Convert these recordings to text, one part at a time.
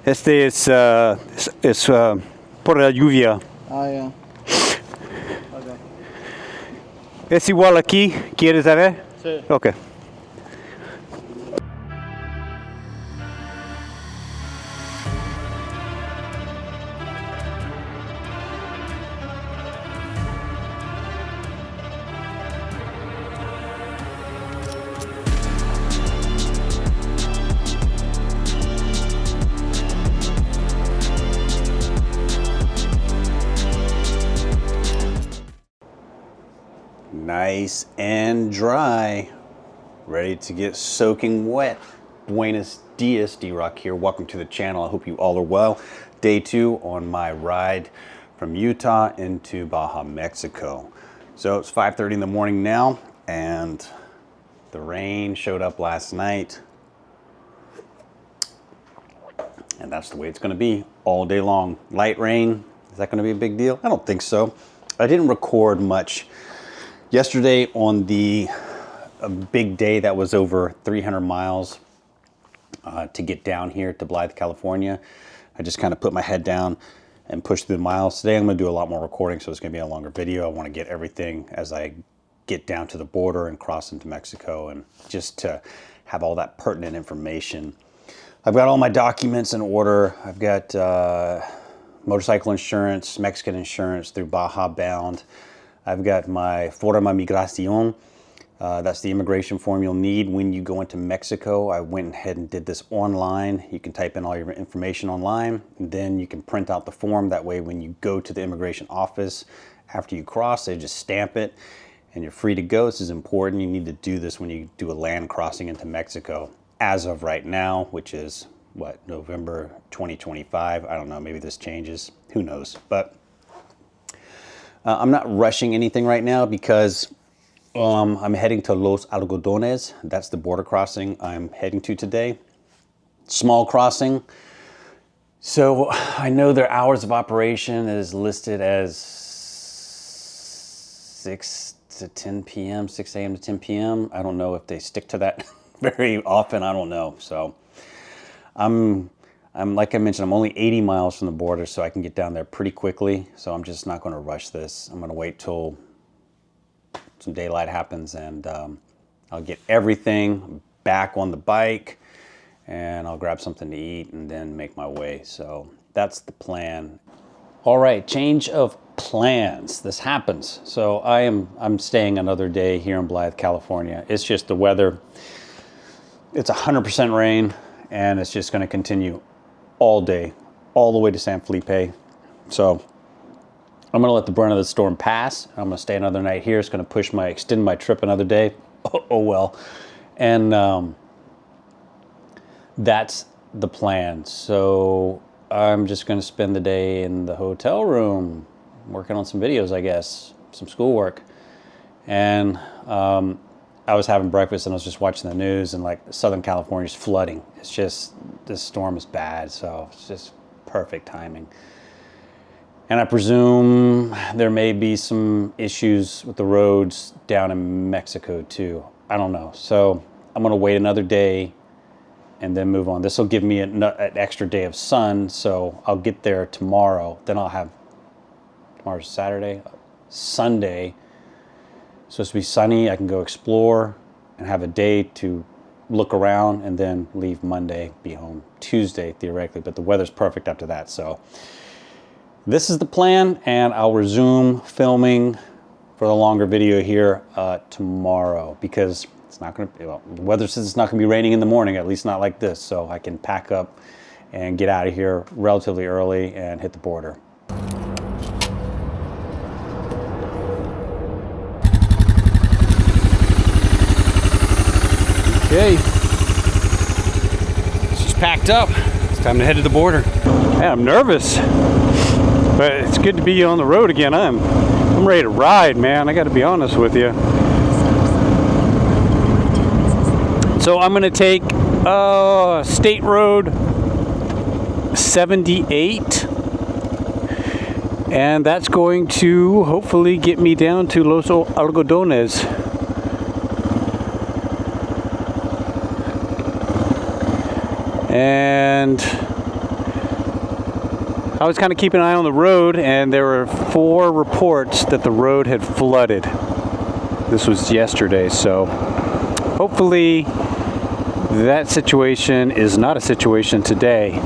Este es por la lluvia. Ah, ya. Okay. ¿Es igual aquí? ¿Quieres saber? Sí. Ok. Nice and dry, ready to get soaking wet. Buenos dias, D-Rock here. Welcome to the channel. I hope you all are well. Day 2 on my ride from Utah into Baja, Mexico. So it's 5:30 in the morning now, and the rain showed up last night. And that's the way it's going to be all day long. Light rain, is that going to be a big deal? I don't think so. I didn't record much yesterday on the big day that was over 300 miles to get down here to Blythe, California. I just kind of put my head down and pushed through the miles. Today I'm going to do a lot more recording, so it's going to be a longer video. I want to get everything as I get down to the border and cross into Mexico, and just to have all that pertinent information. I've got all my documents in order. I've got motorcycle insurance, Mexican insurance through Baja bound. I've got my Forma Migración. That's the immigration form you'll need when you go into Mexico. I went ahead and did this online. You can type in all your information online, and then you can print out the form. That way when you go to the immigration office after you cross, they just stamp it and you're free to go. This is important. You need to do this when you do a land crossing into Mexico. As of right now, which is what, November 2025. I don't know, maybe this changes, who knows. But I'm not rushing anything right now because I'm heading to Los Algodones. That's the border crossing I'm heading to today. Small crossing. So I know their hours of operation is listed as 6 to 10 p.m., 6 a.m. to 10 p.m. I don't know if they stick to that very often. I don't know. So I'm like I mentioned, I'm only 80 miles from the border, so I can get down there pretty quickly. So I'm just not going to rush this. I'm going to wait till some daylight happens, and I'll get everything back on the bike, and I'll grab something to eat and then make my way. So that's the plan. All right, change of plans. This happens. So I'm staying another day here in Blythe, California. It's just the weather. It's 100% rain, and it's just going to continue all day, all the way to San Felipe. So I'm going to let the brunt of the storm pass. I'm going to stay another night here. It's going to extend my trip another day. Oh well. And that's the plan. So I'm just going to spend the day in the hotel room working on some videos, I guess, some schoolwork. And I was having breakfast and I was just watching the news, and like Southern California's flooding. It's just, this storm is bad, so it's just perfect timing. And I presume there may be some issues with the roads down in Mexico too. I don't know. So I'm gonna wait another day and then move on. This will give me an extra day of sun, so I'll get there tomorrow. Then I'll have, tomorrow's Saturday, Sunday. It's supposed to be sunny. I can go explore and have a day to look around, and then leave Monday, be home Tuesday theoretically, but the weather's perfect after that. So this is the plan, and I'll resume filming for the longer video here tomorrow, because it's not going to, well, the weather says it's not going to be raining in the morning, at least not like this, so I can pack up and get out of here relatively early and hit the border. Okay, she's packed up. It's time to head to the border. Man, I'm nervous, but it's good to be on the road again. I'm ready to ride, man. I got to be honest with you. So I'm going to take State Road 78, and that's going to hopefully get me down to Los Algodones. And I was kind of keeping an eye on the road, and there were 4 reports that the road had flooded. This was yesterday, so hopefully that situation is not a situation today.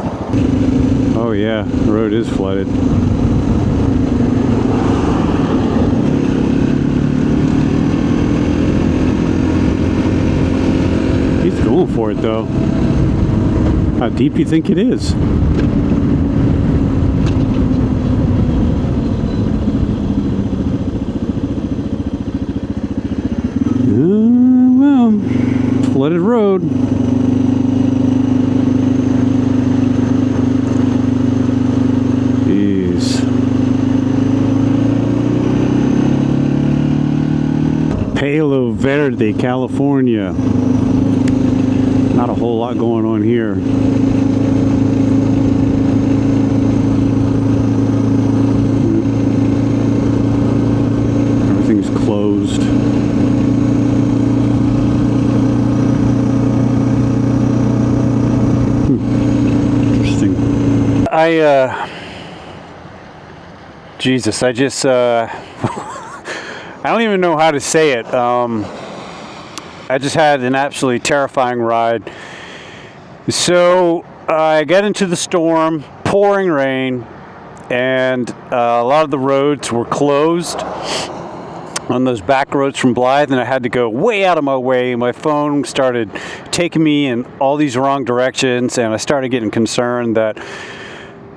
Oh yeah, the road is flooded. He's going for it though. How deep do you think it is? Well, flooded road. Jeez. Palo Verde, California. Not a whole lot going on here. Everything's closed. Jesus, I just, I don't even know how to say it. I just had an absolutely terrifying ride. So I got into the storm, pouring rain, and a lot of the roads were closed on those back roads from Blythe, and I had to go way out of my way. My phone started taking me in all these wrong directions, and I started getting concerned that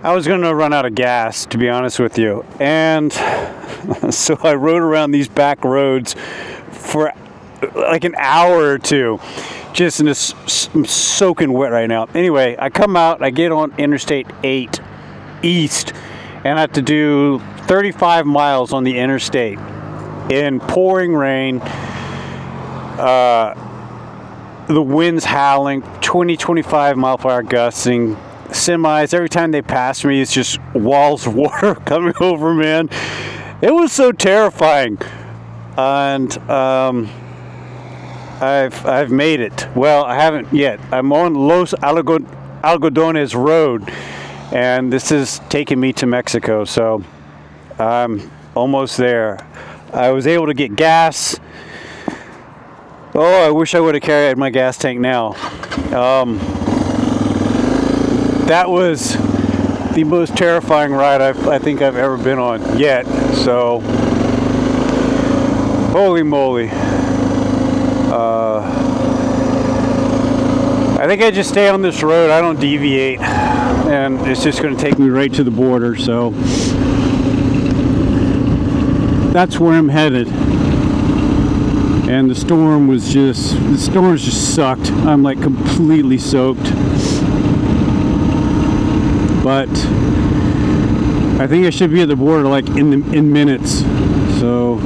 I was going to run out of gas, to be honest with you. And so I rode around these back roads for like an hour or two, just in this, I'm soaking wet right now. Anyway, I come out, I get on Interstate 8 East, and I have to do 35 miles on the interstate in pouring rain. The wind's howling, 20-25 mile per hour gusting. Semis, every time they pass me, it's just walls of water coming over, man. It was so terrifying. And I've made it. Well, I haven't yet. I'm on Los Algodones Road, and this is taking me to Mexico, so I'm almost there. I was able to get gas. Oh, I wish I would have carried my gas tank now. That was the most terrifying ride I think I've ever been on yet. So, holy moly. I think I just stay on this road. I don't deviate. And it's just going to take me right to the border. So, that's where I'm headed. And the storm just sucked. I'm like completely soaked. But I think I should be at the border like in minutes. So,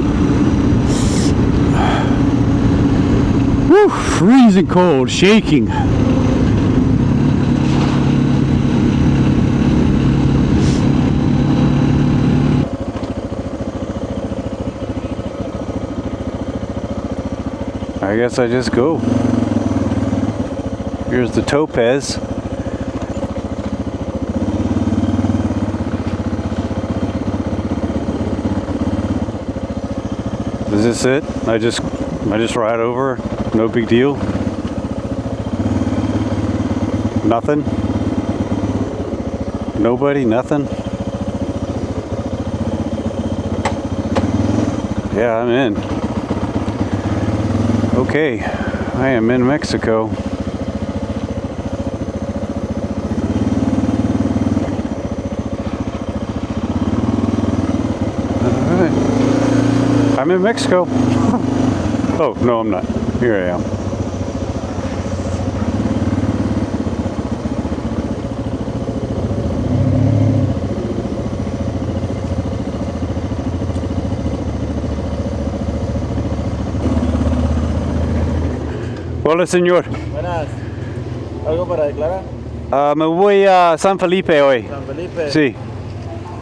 whew, freezing cold, shaking. I guess I just go. Here's the Topaz. Is this it? I just ride over, no big deal. Nothing. Nobody, nothing. Yeah, I'm in. Okay, I am in Mexico. I'm in Mexico. Oh, no, I'm not. Here I am. Hola, señor. Buenas. ¿Algo para declarar? Me voy a San Felipe hoy. San Felipe? Sí.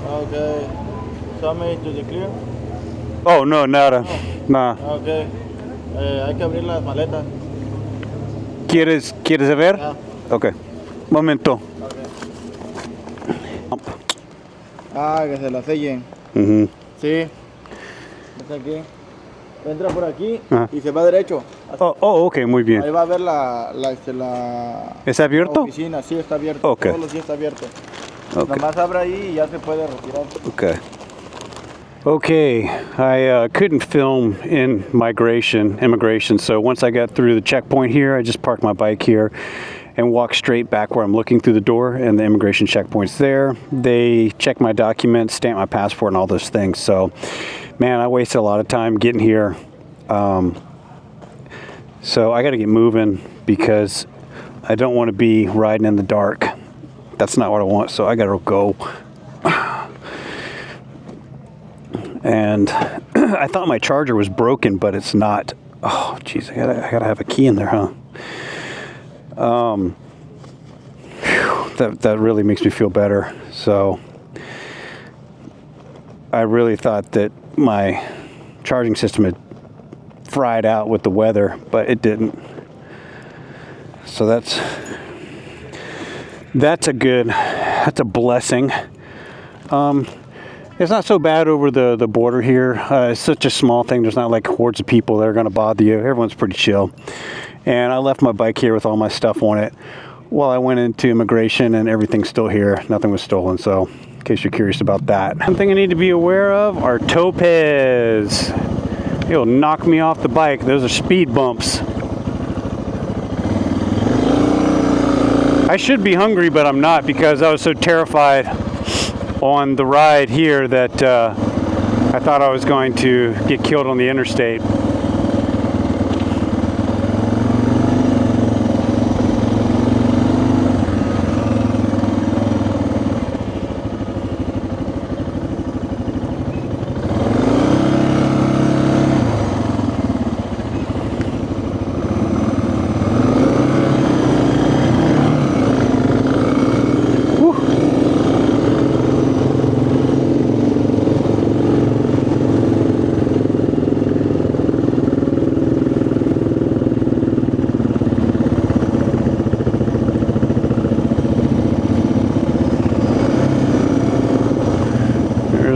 Okay. Show to the clear? Oh, no, nada. Nada. Okay. Hay que abrir las maletas. ¿Quieres ver? Yeah. Okay. Momento. Okay. Ah, que se la sellen. Sí. Está aquí. Entra por aquí y se va derecho. Ok, muy bien. Ahí va a ver la ¿Está abierto? la oficina. Sí, está abierto. Okay. Todos los días está abierto. Okay. Nomás abra ahí y ya se puede retirar. Okay. Okay, I couldn't film in immigration, so once I got through the checkpoint here, I just parked my bike here and walked straight back where I'm looking through the door, and the immigration checkpoint's there. They check my documents, stamp my passport, and all those things. So, man, I wasted a lot of time getting here. So I got to get moving because I don't want to be riding in the dark. That's not what I want, so I got to go. And I thought my charger was broken, but it's not. Oh, geez, I gotta have a key in there, huh? That really makes me feel better. So I really thought that my charging system had fried out with the weather, but it didn't. So that's a blessing. It's not so bad over the border here. It's such a small thing. There's not like hordes of people that are going to bother you. Everyone's pretty chill. And I left my bike here with all my stuff on it while I went into immigration, and everything's still here. Nothing was stolen, so in case you're curious about that. One thing I need to be aware of are topes. It'll knock me off the bike. Those are speed bumps. I should be hungry, but I'm not because I was so terrified on the ride here that I thought I was going to get killed on the interstate.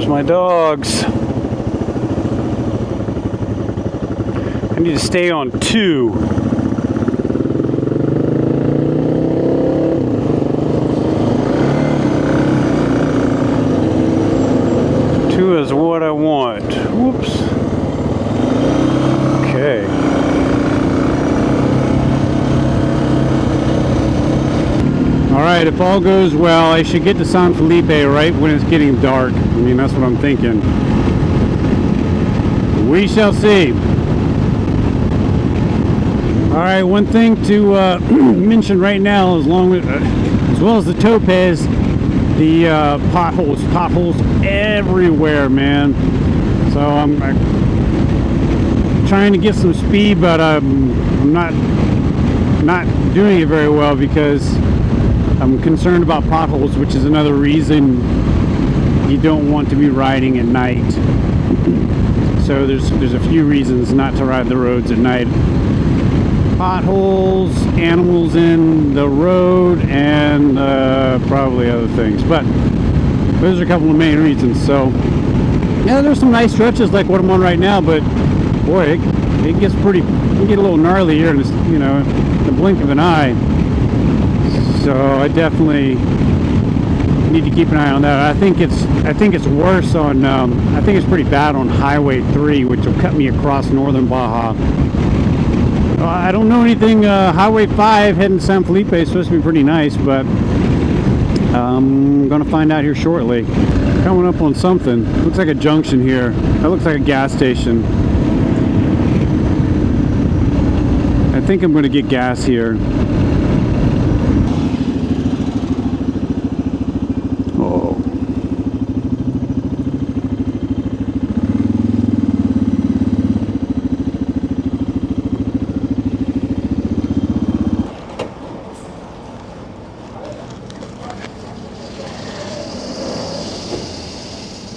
My dogs. I need to stay on 2. Two is what I want. Whoops. Okay. All right, if all goes well, I should get to San Felipe right when it's getting dark. I mean, that's what I'm thinking. We shall see. All right, one thing to mention right now, as well as the topes, the potholes everywhere, man. So I'm trying to get some speed, but I'm not doing it very well because I'm concerned about potholes, which is another reason you don't want to be riding at night. So there's a few reasons not to ride the roads at night. Potholes, animals in the road, and probably other things. But those are a couple of main reasons. So yeah, there's some nice stretches like what I'm on right now, but boy, it gets pretty, it can get a little gnarly here in this, you know, the blink of an eye. So I definitely need to keep an eye on that. I think it's worse on I think it's pretty bad on Highway 3, which will cut me across northern Baja. I don't know anything. Highway 5 heading to San Felipe is supposed to be pretty nice, but I'm gonna find out here shortly. Coming up on something. Looks like a junction here. That looks like a gas station. I think I'm gonna get gas here.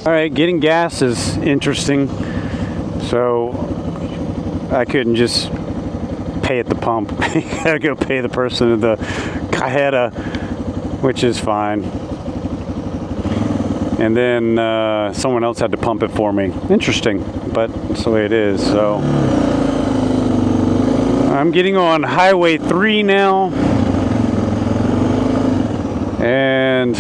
All right, getting gas is interesting. So I couldn't just pay at the pump. You gotta go pay the person at the cajeta, which is fine. and then someone else had to pump it for me. Interesting, but that's the way it is. So I'm getting on Highway 3 now, and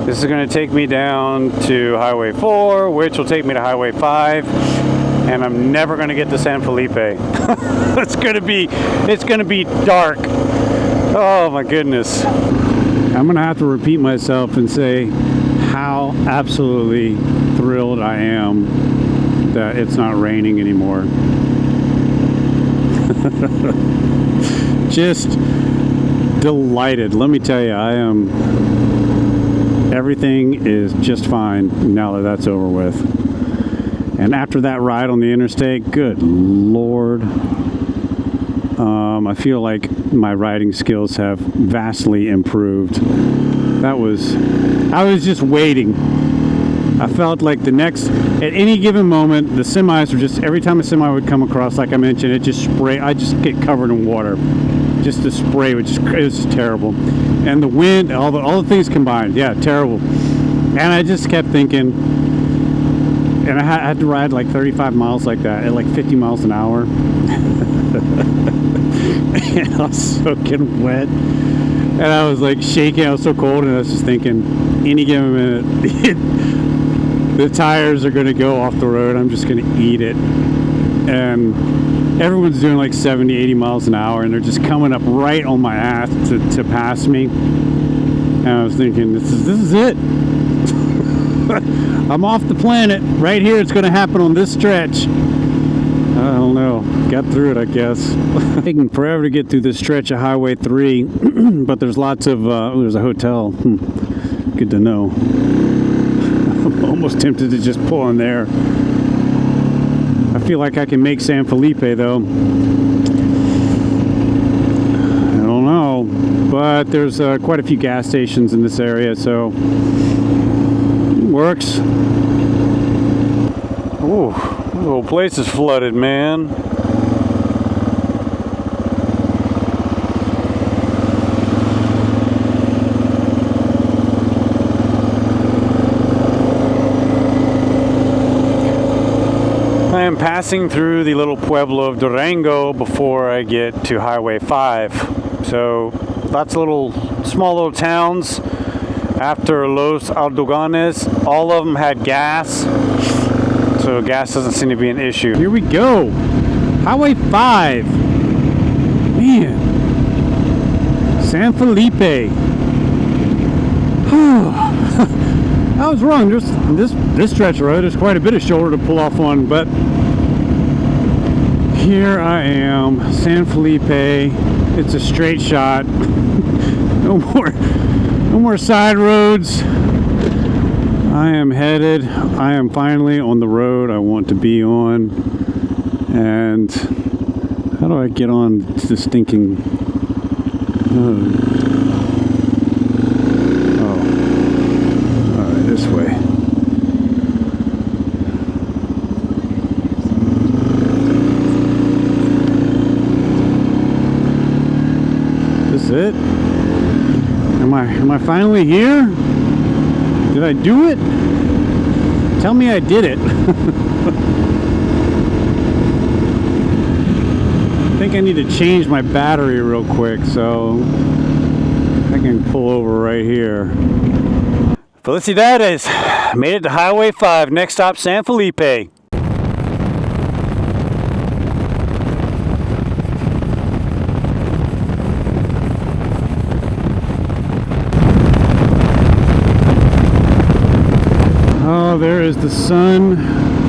this is going to take me down to Highway 4, which will take me to Highway 5, and I'm never going to get to San Felipe. It's going to be dark. Oh my goodness. I'm going to have to repeat myself and say how absolutely thrilled I am that it's not raining anymore. Just delighted. Let me tell you, I am. Everything is just fine now that that's over with. And after that ride on the interstate, good Lord, I feel like my riding skills have vastly improved. I was just waiting. I felt like at any given moment, the semis were just, every time a semi would come across, like I mentioned, it just I just get covered in water. Just the spray, it was just terrible. And the wind, all the things combined, yeah, terrible. And I just kept thinking, and I had to ride like 35 miles like that at like 50 miles an hour. And I was soaking wet. And I was like shaking, I was so cold, and I was just thinking, any given minute, the tires are gonna go off the road, I'm just gonna eat it. And everyone's doing like 70, 80 miles an hour, and they're just coming up right on my ass to pass me. And I was thinking, this is it. I'm off the planet. Right here, it's going to happen on this stretch. I don't know. Got through it, I guess. Taking forever to get through this stretch of Highway 3, but there's lots of, there's a hotel. Good to know. I'm almost tempted to just pull in there. I feel like I can make San Felipe, though. I don't know, but there's quite a few gas stations in this area, so it works. Oh, the whole place is flooded, man. I am passing through the little pueblo of Durango before I get to Highway 5. So lots of small little towns. After Los Algodones, all of them had gas. So gas doesn't seem to be an issue. Here we go. Highway 5. Man. San Felipe. I was wrong. This stretch of road is quite a bit of shoulder to pull off on, but here I am, San Felipe. It's a straight shot. No more side roads. I am finally on the road I want to be on. And how do I get on the stinking? This way. This it? Am I finally here? Did I do it? Tell me I did it. I think I need to change my battery real quick, so I can pull over right here. Felicidades! Made it to Highway 5. Next stop, San Felipe. Oh, there is the sun.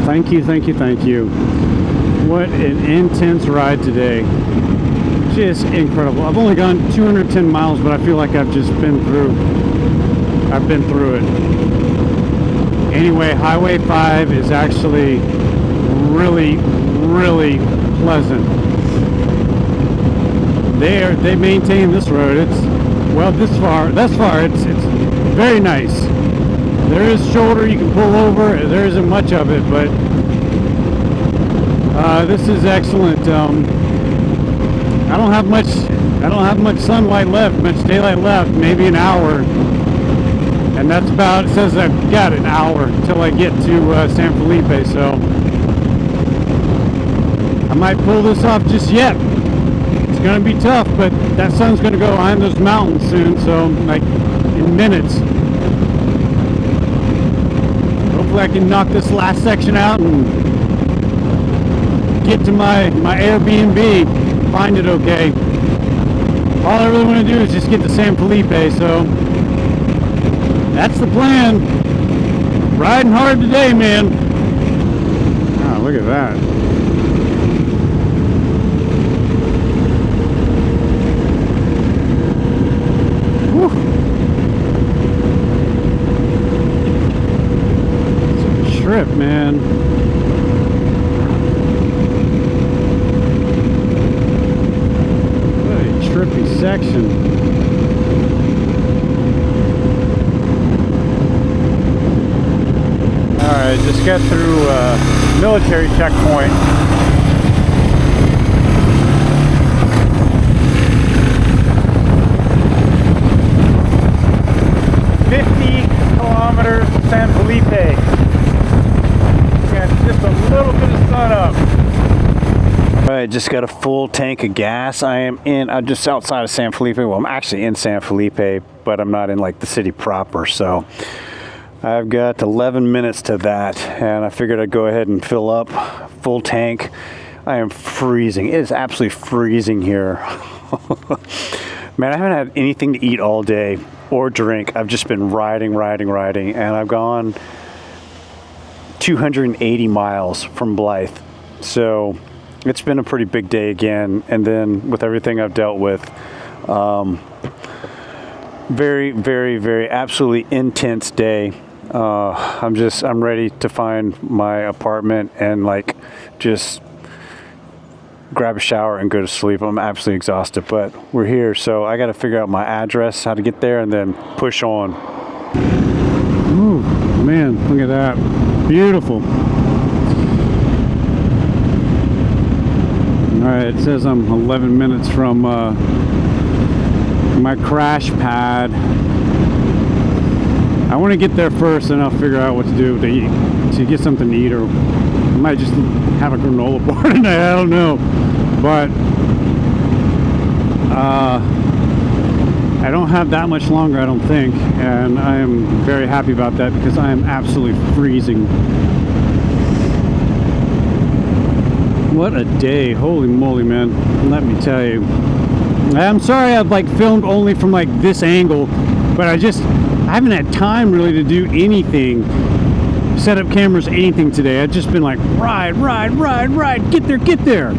Thank you, thank you, thank you. What an intense ride today. Just incredible. I've only gone 210 miles, but I feel like I've been through it. Anyway, Highway 5 is actually really, really pleasant. They maintain this road. Thus far, it's very nice. There is shoulder you can pull over. There isn't much of it, but this is excellent. I don't have much sunlight left, much daylight left, maybe an hour. And that's about, it says I've got an hour until I get to San Felipe, so I might pull this off just yet. It's gonna be tough, but that sun's gonna go behind those mountains soon, so like in minutes. Hopefully I can knock this last section out and get to my Airbnb, find it okay. All I really want to do is just get to San Felipe, so that's the plan. Riding hard today, man. Oh, look at that. Whew. It's a trip, man. Trippy section. Alright, just got through military checkpoint. Kilometers to San Felipe. Got just a little bit of sun up. Alright, just got a full tank of gas. I'm just outside of San Felipe. Well, I'm actually in San Felipe, but I'm not in like the city proper. So I've got 11 minutes to that, and I figured I'd go ahead and fill up full tank. I am freezing. It is absolutely freezing here. Man, I haven't had anything to eat all day or drink. I've just been riding, and I've gone 280 miles from Blythe. So it's been a pretty big day again, and then with everything I've dealt with, very absolutely intense day. I'm ready to find my apartment and like just grab a shower and go to sleep. I'm absolutely exhausted, but we're here, so I got to figure out my address, how to get there, and then push on. Ooh, man, look at that. Beautiful. Alright, it says I'm 11 minutes from my crash pad. I want to get there first, and I'll figure out what to do to eat, to get something to eat, or I might just have a granola bar tonight. I don't know, but I don't have that much longer, I don't think, and I am very happy about that because I am absolutely freezing. What a day. Holy moly, man. Let me tell you. I'm sorry I've like filmed only from like this angle, but I haven't had time really to do anything. Set up cameras, anything today. I've just been like ride, get there.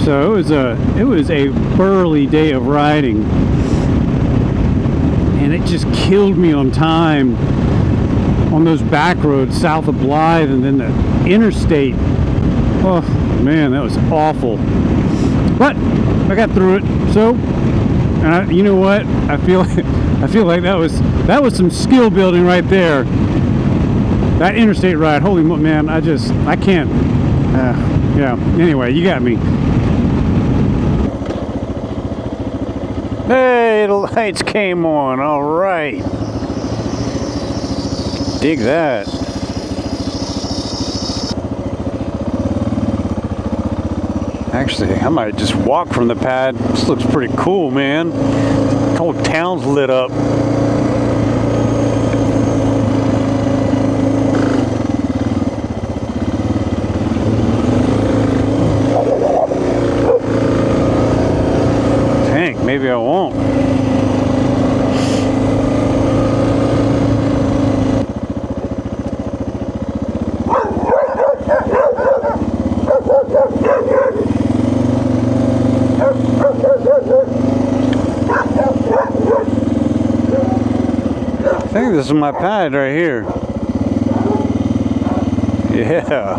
So it was a burly day of riding. And it just killed me on time on those back roads south of Blythe and then the interstate. Oh man, that was awful, but I got through it. So, and you know what? I feel like that was some skill building right there. That interstate ride, holy man! I can't. Yeah. Anyway, you got me. Hey, the lights came on. All right. Dig that. Actually, I might just walk from the pad. This looks pretty cool, man. The whole town's lit up. Dang, maybe I won't. I think this is my pad right here. Yeah.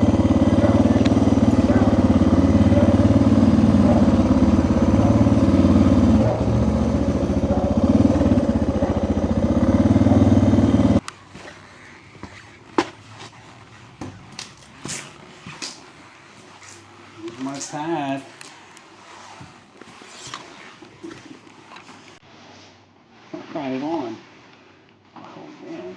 Here's my pad. Got it on. Oh man.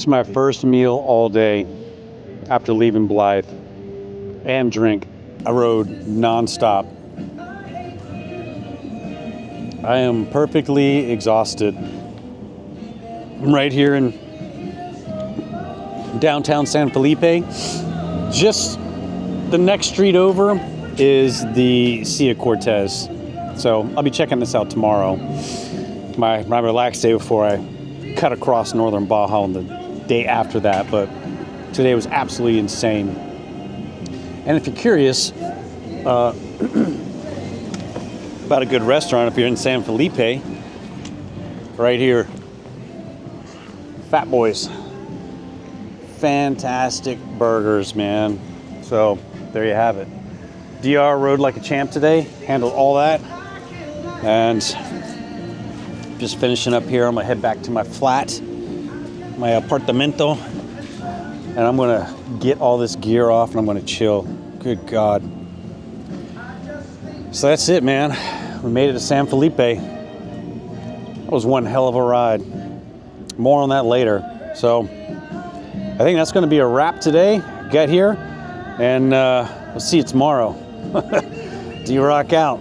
It's my first meal all day after leaving Blythe, and drink. I rode nonstop. I am perfectly exhausted. I'm right here in downtown San Felipe. Just the next street over is the Sea of Cortez. So I'll be checking this out tomorrow. My relaxed day before I cut across northern Baja on the day after that, but today was absolutely insane. And if you're curious about a good restaurant if you're in San Felipe, right here, Fat Boys. Fantastic burgers, man. So there you have it. DR rode like a champ today, handled all that, and just finishing up here. I'm gonna head back to my flat, my apartamento, and I'm gonna get all this gear off and I'm gonna chill. Good God. So that's it, man. We made it to San Felipe. That was one hell of a ride. More on that later. So I think that's gonna be a wrap today. Get here, and we'll see you tomorrow. D-Rock out.